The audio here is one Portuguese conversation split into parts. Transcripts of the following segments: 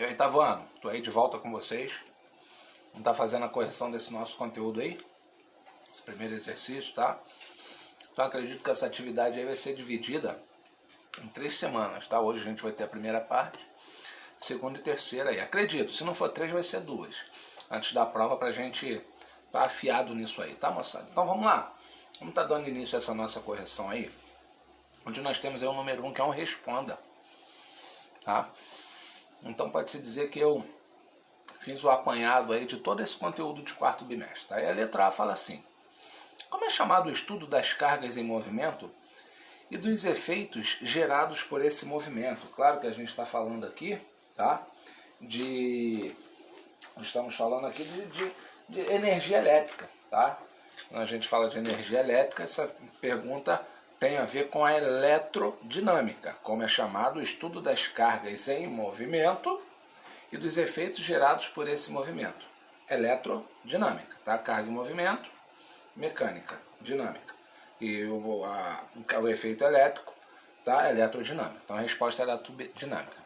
E aí, Tavuano, tô aí de volta com vocês. Vamos tá fazendo a correção desse nosso conteúdo aí. Esse primeiro exercício, tá? Então acredito que essa atividade aí vai ser dividida em 3 semanas, tá? Hoje a gente vai ter a primeira parte, segunda e terceira aí. Acredito, se não for 3 vai ser 2. Antes da prova pra gente tá afiado nisso aí, tá, moçada? Então vamos lá. Vamos tá dando início a essa nossa correção aí. Onde nós temos aí o número 1, que é um responda, tá? Então pode-se dizer que eu fiz o apanhado aí de todo esse conteúdo de quarto bimestre. Tá? Aí a letra A fala assim: como é chamado o estudo das cargas em movimento e dos efeitos gerados por esse movimento? Claro que a gente está falando aqui, tá? Estamos falando aqui de energia elétrica, tá? Quando a gente fala de energia elétrica, essa pergunta tem a ver com a eletrodinâmica, como é chamado o estudo das cargas em movimento e dos efeitos gerados por esse movimento. Eletrodinâmica, tá? Carga em movimento, mecânica, dinâmica. E o efeito elétrico, tá? Eletrodinâmica. Então a resposta é eletrodinâmica.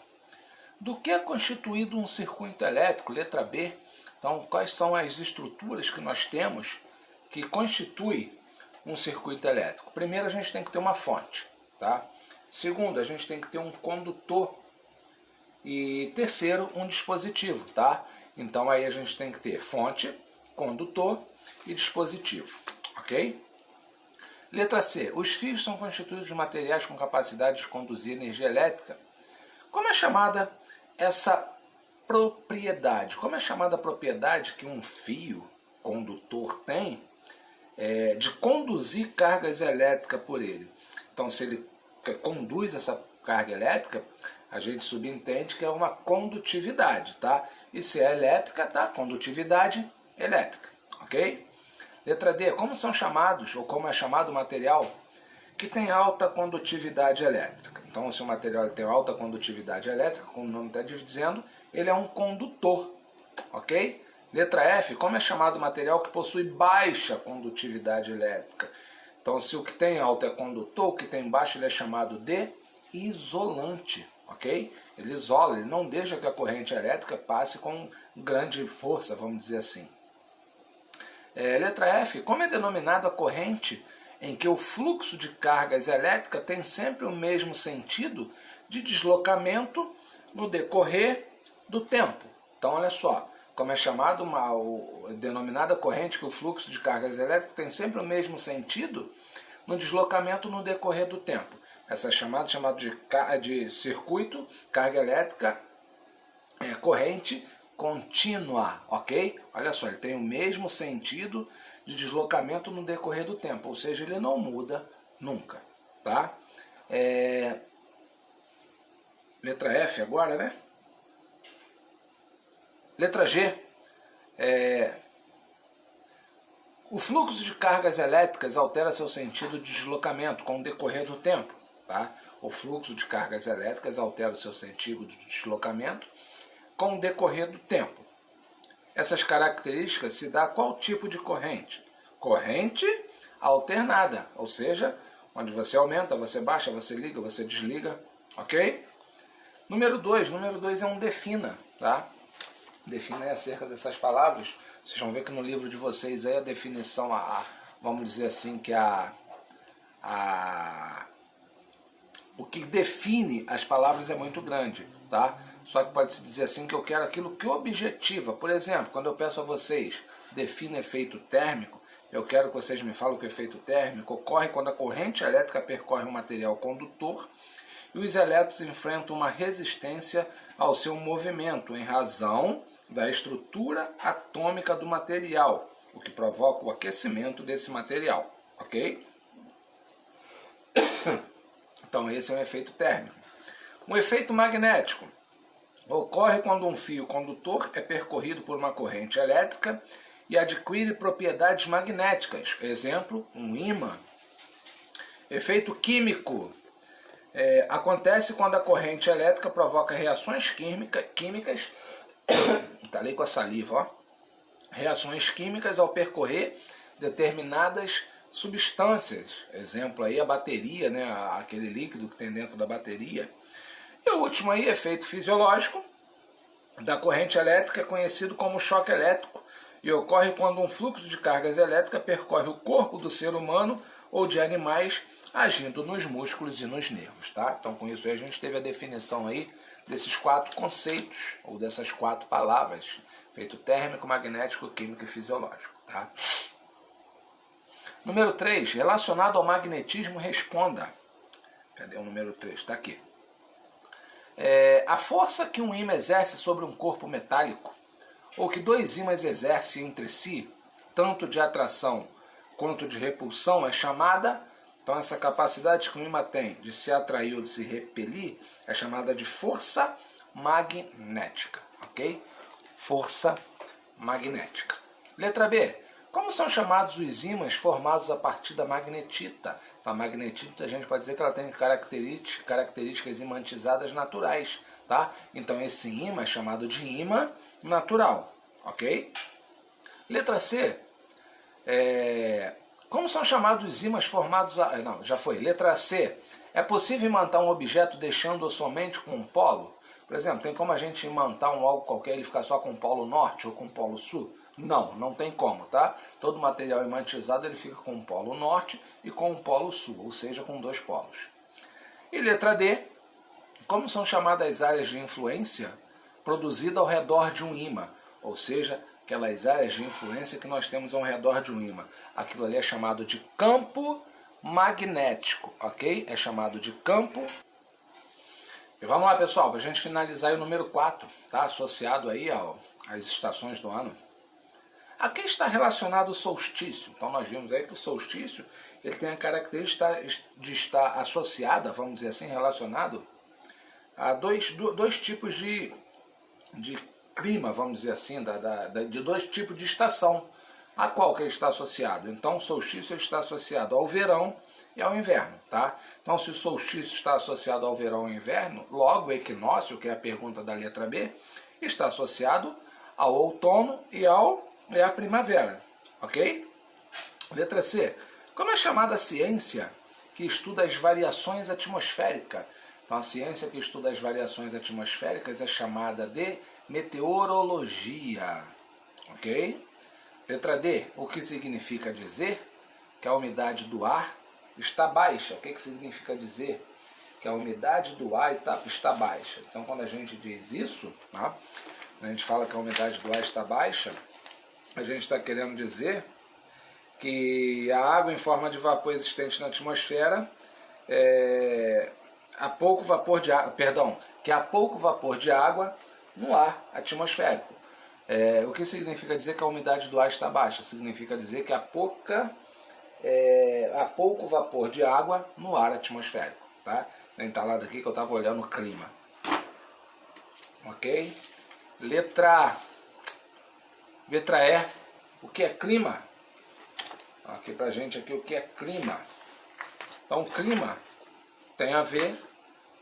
Do que é constituído um circuito elétrico? Letra B. Então quais são as estruturas que nós temos que constituem um circuito elétrico? Primeiro, a gente tem que ter uma fonte, tá? Segundo, a gente tem que ter um condutor. E terceiro, um dispositivo, tá? Então aí a gente tem que ter fonte, condutor e dispositivo, ok? Letra C. Os fios são constituídos de materiais com capacidade de conduzir energia elétrica. Como é chamada essa propriedade? Como é chamada a propriedade que um fio condutor tem de conduzir cargas elétricas por ele? Então, se ele conduz essa carga elétrica, a gente subentende que é uma condutividade, tá? E se é elétrica, tá? Condutividade elétrica, ok? Letra D. Como são chamados, ou como é chamado o material que tem alta condutividade elétrica? Então, se o material tem alta condutividade elétrica, como o nome está dizendo, ele é um condutor, ok? Letra F. Como é chamado o material que possui baixa condutividade elétrica? Então, se o que tem alta é condutor, o que tem baixo ele é chamado de isolante, ok? Ele isola, ele não deixa que a corrente elétrica passe com grande força, vamos dizer assim. Letra F. Como é denominada a corrente em que o fluxo de cargas elétricas tem sempre o mesmo sentido de deslocamento no decorrer do tempo? Então, olha só, como é chamado denominada corrente que o fluxo de cargas elétricas tem sempre o mesmo sentido no deslocamento no decorrer do tempo. Essa é chamada de circuito, carga elétrica, corrente contínua, ok? Olha só, ele tem o mesmo sentido de deslocamento no decorrer do tempo, ou seja, ele não muda nunca, tá? Letra F agora, né? Letra G. O fluxo de cargas elétricas altera seu sentido de deslocamento com o decorrer do tempo, tá? O fluxo de cargas elétricas altera o seu sentido de deslocamento com o decorrer do tempo. Essas características se dá a qual tipo de corrente? Corrente alternada, ou seja, onde você aumenta, você baixa, você liga, você desliga, ok? Número 2 é um defina, tá? Defina é acerca dessas palavras. Vocês vão ver que no livro de vocês aí a definição, vamos dizer assim, que o que define as palavras é muito grande, tá? Só que pode-se dizer assim que eu quero aquilo que objetiva. Por exemplo, quando eu peço a vocês, defina efeito térmico, eu quero que vocês me falem que o efeito térmico ocorre quando a corrente elétrica percorre um material condutor e os elétrons enfrentam uma resistência ao seu movimento em razão da estrutura atômica do material, o que provoca o aquecimento desse material, ok? Então esse é um efeito térmico. Um efeito magnético ocorre quando um fio condutor é percorrido por uma corrente elétrica e adquire propriedades magnéticas. Exemplo, um ímã. Efeito químico. Acontece quando a corrente elétrica provoca reações químicas. Talei com a saliva, ó. Reações químicas ao percorrer determinadas substâncias. Exemplo aí a bateria, né? Aquele líquido que tem dentro da bateria. E o último aí, efeito fisiológico, da corrente elétrica é conhecido como choque elétrico e ocorre quando um fluxo de cargas elétricas percorre o corpo do ser humano ou de animais, agindo nos músculos e nos nervos, tá? Então, com isso aí, a gente teve a definição aí desses 4 conceitos, ou dessas 4 palavras, efeito térmico, magnético, químico e fisiológico, tá? Número 3, relacionado ao magnetismo, responda. Cadê o número 3? Está aqui. A força que um ímã exerce sobre um corpo metálico, ou que 2 ímãs exercem entre si, tanto de atração quanto de repulsão, é chamada, então essa capacidade que um ímã tem de se atrair ou de se repelir, é chamada de força magnética, ok? Força magnética. Letra B. Como são chamados os ímãs formados a partir da magnetita? Então, a magnetita, a gente pode dizer que ela tem características imantizadas naturais, tá? Então, esse ímã é chamado de ímã natural, ok? Letra C. Como são chamados os ímãs formados... Não, já foi. Letra C. É possível imantar um objeto deixando-o somente com um polo? Por exemplo, tem como a gente imantar um algo qualquer e ele ficar só com o polo norte ou com o polo sul? Não, não tem como, tá? Todo material imantizado ele fica com o polo norte e com o polo sul, ou seja, com 2 polos. E letra D. Como são chamadas as áreas de influência produzidas ao redor de um ímã? Ou seja, aquelas áreas de influência que nós temos ao redor de um ímã. Aquilo ali é chamado de campo magnético, ok? É chamado de campo. E vamos lá, pessoal, para a gente finalizar aí o número 4, tá? Associado aí às estações do ano. A que está relacionado o solstício? Então nós vimos aí que o solstício ele tem a característica de estar associada, vamos dizer assim, relacionado a dois tipos de clima, vamos dizer assim, de 2 tipos de estação, a qual que ele está associado. Então o solstício está associado ao verão e ao inverno, tá? Então se o solstício está associado ao verão e ao inverno, logo o equinócio, que é a pergunta da letra B, está associado ao outono e à primavera, ok? Letra C. Como é chamada a ciência que estuda as variações atmosféricas? Então a ciência que estuda as variações atmosféricas é chamada de meteorologia, ok? Letra D. O que significa dizer que a umidade do ar está baixa? O que significa dizer que a umidade do ar está baixa? Então quando a gente diz isso, tá? A gente fala que a umidade do ar está baixa, a gente está querendo dizer que a água em forma de vapor existente na atmosfera há pouco vapor de água, que há pouco vapor de água no ar atmosférico. O que significa dizer que a umidade do ar está baixa? Significa dizer que há pouco vapor de água no ar atmosférico, tá? Nem tá lá daqui que eu estava olhando o clima. Ok? Letra E. O que é clima? Aqui pra gente aqui o que é clima. Então clima tem a ver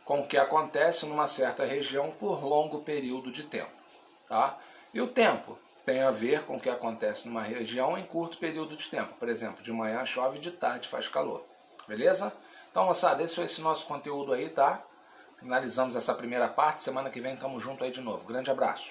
com o que acontece numa certa região por longo período de tempo, tá? E o tempo tem a ver com o que acontece numa região em curto período de tempo. Por exemplo, de manhã chove, de tarde faz calor. Beleza? Então, moçada, esse foi esse nosso conteúdo aí, tá? Finalizamos essa primeira parte. Semana que vem estamos juntos aí de novo. Grande abraço.